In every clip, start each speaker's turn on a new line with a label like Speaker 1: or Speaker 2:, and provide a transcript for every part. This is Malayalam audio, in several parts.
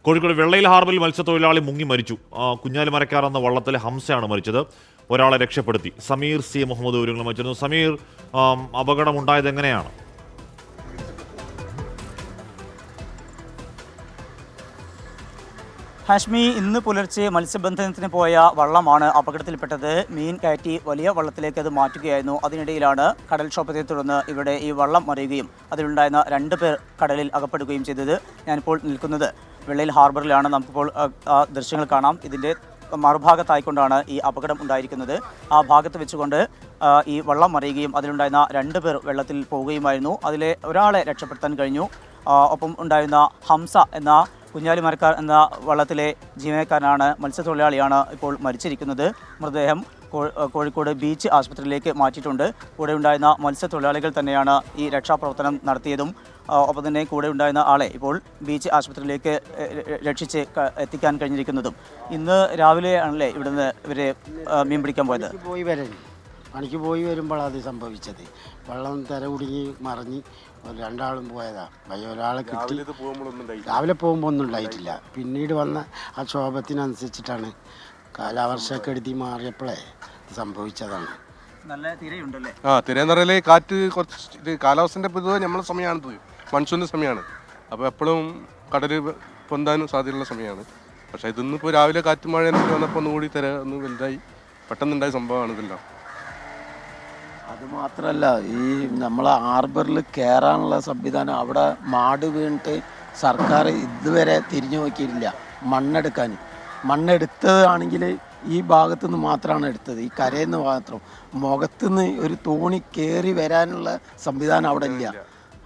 Speaker 1: കോഴിക്കോട് വെള്ളയിൽ ഹാർബറിൽ മത്സ്യത്തൊഴിലാളി മുങ്ങി മരിച്ചു. കുഞ്ഞാലിമരക്കാർ എന്ന വള്ളത്തിലെ ഹംസയാണ് മരിച്ചത്. ഒരാളെ രക്ഷപ്പെടുത്തി. സമീർ സി മുഹമ്മദ് വിവരങ്ങൾ മരിച്ചിരുന്നു. സമീർ, അപകടമുണ്ടായത് എങ്ങനെയാണ്?
Speaker 2: ഹാഷ്മി, ഇന്ന് പുലർച്ചെ മത്സ്യബന്ധനത്തിന് പോയ വള്ളമാണ് അപകടത്തിൽപ്പെട്ടത്. മീൻ കയറ്റി വലിയ വള്ളത്തിലേക്ക് അത് മാറ്റുകയായിരുന്നു. അതിനിടയിലാണ് കടൽക്ഷോഭത്തെ തുടർന്ന് ഇവിടെ ഈ വള്ളം മറിയുകയും അതിലുണ്ടായിരുന്ന 2 പേർ കടലിൽ അകപ്പെടുകയും ചെയ്തത്. ഞാനിപ്പോൾ നിൽക്കുന്നത് വെള്ളയിൽ ഹാർബറിലാണ്. നമുക്കിപ്പോൾ ദൃശ്യങ്ങൾ കാണാം. ഇതിൻ്റെ മറുഭാഗത്തായിക്കൊണ്ടാണ് ഈ അപകടം ഉണ്ടായിരിക്കുന്നത്. ആ ഭാഗത്ത് വെച്ചുകൊണ്ട് ഈ വള്ളം മറിയുകയും അതിലുണ്ടായിരുന്ന 2 പേർ വെള്ളത്തിൽ പോവുകയുമായിരുന്നു. അതിലെ ഒരാളെ രക്ഷപ്പെടുത്താൻ കഴിഞ്ഞു. ഒപ്പം ഉണ്ടായിരുന്ന ഹംസ എന്ന കുഞ്ഞാലിമരക്കാർ എന്ന വള്ളത്തിലെ ജീവനക്കാരനാണ്, മത്സ്യത്തൊഴിലാളിയാണ് ഇപ്പോൾ മരിച്ചിരിക്കുന്നത്. മൃതദേഹം കോഴിക്കോട് ബീച്ച് ആശുപത്രിയിലേക്ക് മാറ്റിയിട്ടുണ്ട്. കൂടെ ഉണ്ടായിരുന്ന മത്സ്യത്തൊഴിലാളികൾ തന്നെയാണ് ഈ രക്ഷാപ്രവർത്തനം നടത്തിയതും. ഒപ്പം തന്നെ കൂടെ ഉണ്ടായിരുന്ന ആളെ ഇപ്പോൾ ബീച്ച് ആശുപത്രിയിലേക്ക് രക്ഷിച്ച് എത്തിക്കാൻ കഴിഞ്ഞിരിക്കുന്നതും. ഇന്ന് രാവിലെ ആണല്ലേ ഇവിടുന്ന് ഇവരെ മീൻ പിടിക്കാൻ പോയത്?
Speaker 3: പണിക്ക് പോയി വരുമ്പോഴാണ് അത് സംഭവിച്ചത്. വെള്ളം തിര കുടുങ്ങി മറിഞ്ഞ് 2 ആളും പോയതാ. ഒരാളെ കിട്ടി. രാവിലെ പോകുമ്പോൾ ഒന്നും ഉണ്ടായിട്ടില്ല. പിന്നീട് വന്ന ആ ക്ഷോഭത്തിനനുസരിച്ചിട്ടാണ് കാലാവർഷക്കെടുതി മാറിയപ്പോഴേ സംഭവിച്ചതാണ്.
Speaker 2: നല്ല തിരയുണ്ടല്ലേ?
Speaker 4: തിരയെന്ന് പറയലേ കാറ്റ് കുറച്ച് കാലാവസ്ഥൻ്റെ പൊതുവെ നമ്മളെ സമയമാണ്, മൺസൂണിൻ്റെ സമയമാണ്. അപ്പോൾ എപ്പോഴും കടൽ പൊന്താനും സാധ്യതയുള്ള സമയമാണ്. പക്ഷേ ഇതൊന്നിപ്പോൾ രാവിലെ കാറ്റ് മഴ വന്നപ്പോൾ ഒന്നുകൂടി തിര ഒന്ന് വലുതായി പെട്ടെന്നുണ്ടായ സംഭവമാണ് ഇതെല്ലാം.
Speaker 3: അതുമാത്രമല്ല, ഈ നമ്മളെ ഹാർബറിൽ കയറാനുള്ള സംവിധാനം അവിടെ മാട് വീണിട്ട് സർക്കാർ ഇതുവരെ തിരിഞ്ഞു നോക്കിയിട്ടില്ല. മണ്ണെടുത്തതാണെങ്കിൽ ഈ ഭാഗത്തു നിന്ന് മാത്രമാണ് എടുത്തത്, ഈ കരയിൽ നിന്ന് മാത്രം. മുഖത്തുനിന്ന് ഒരു തോണി കയറി വരാനുള്ള സംവിധാനം അവിടെ ഇല്ല.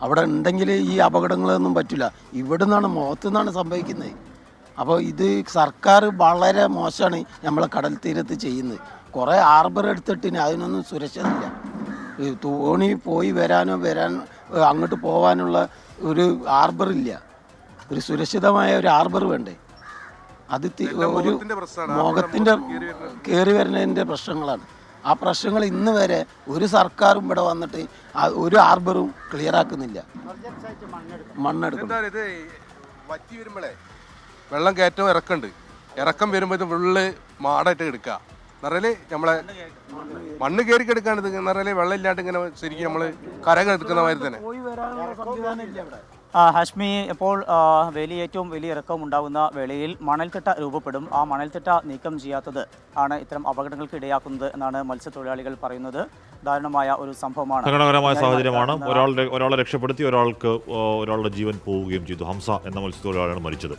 Speaker 3: അവിടെ ഉണ്ടെങ്കിൽ ഈ അപകടങ്ങളൊന്നും പറ്റില്ല. ഇവിടെ നിന്നാണ്, മുഖത്തു നിന്നാണ് സംഭവിക്കുന്നത്. അപ്പോൾ ഇത് സർക്കാർ വളരെ മോശമാണ് നമ്മളെ കടൽ തീരത്ത് ചെയ്യുന്നത്. കുറേ ഹാർബർ എടുത്തിട്ടിന് അതിനൊന്നും സുരക്ഷിതമില്ല. തോണി പോയി വരാനോ അങ്ങോട്ട് പോകാനുള്ള ഒരു ഹാർബറില്ല. ഒരു സുരക്ഷിതമായ ഒരു ഹാർബർ വേണ്ടേ? അത് ഒരു മുഖത്തിൻ്റെ കയറി വരുന്നതിൻ്റെ പ്രശ്നങ്ങളാണ്. ആ പ്രശ്നങ്ങൾ ഇന്ന് വരെ ഒരു സർക്കാരും ഇവിടെ വന്നിട്ട് ഒരു ഹാർബറും ക്ലിയർ ആക്കുന്നില്ല. മണ്ണെടുക്കും.
Speaker 4: വെള്ളം കയറ്റവും ഇറക്കം വരുമ്പോൾ ഇത് ഫുള്ള് മാടായിട്ട് എടുക്കുക നിറയില് നമ്മളെ മണ്ണ് കയറി കിടക്കാണിത്. നിറയില് വെള്ളം ഇല്ലാണ്ട് ഇങ്ങനെ ശരിക്കും നമ്മൾ കരകൾ എടുക്കുന്ന മാതിരി തന്നെ.
Speaker 2: ഹാഷ്മി, ഇപ്പോൾ ഏറ്റവും വലിയ ഇറക്കം ഉണ്ടാകുന്ന വേളയിൽ മണൽത്തിട്ട രൂപപ്പെടും. ആ മണൽത്തിട്ട നീക്കം ചെയ്യാത്തത് ആണ് ഇത്തരം അപകടങ്ങൾക്ക് ഇടയാക്കുന്നത് എന്നാണ് മത്സ്യത്തൊഴിലാളികൾ പറയുന്നത്. ദാരുണമായ ഒരു സംഭവമാണ്,
Speaker 1: സങ്കടകരമായ സാഹചര്യമാണ്. ഒരാളെ രക്ഷപ്പെടുത്തി, ഒരാളുടെ ജീവൻ പോവുകയും ചെയ്തു. ഹംസ എന്ന മത്സ്യത്തൊഴിലാളിയാണ് മരിച്ചത്.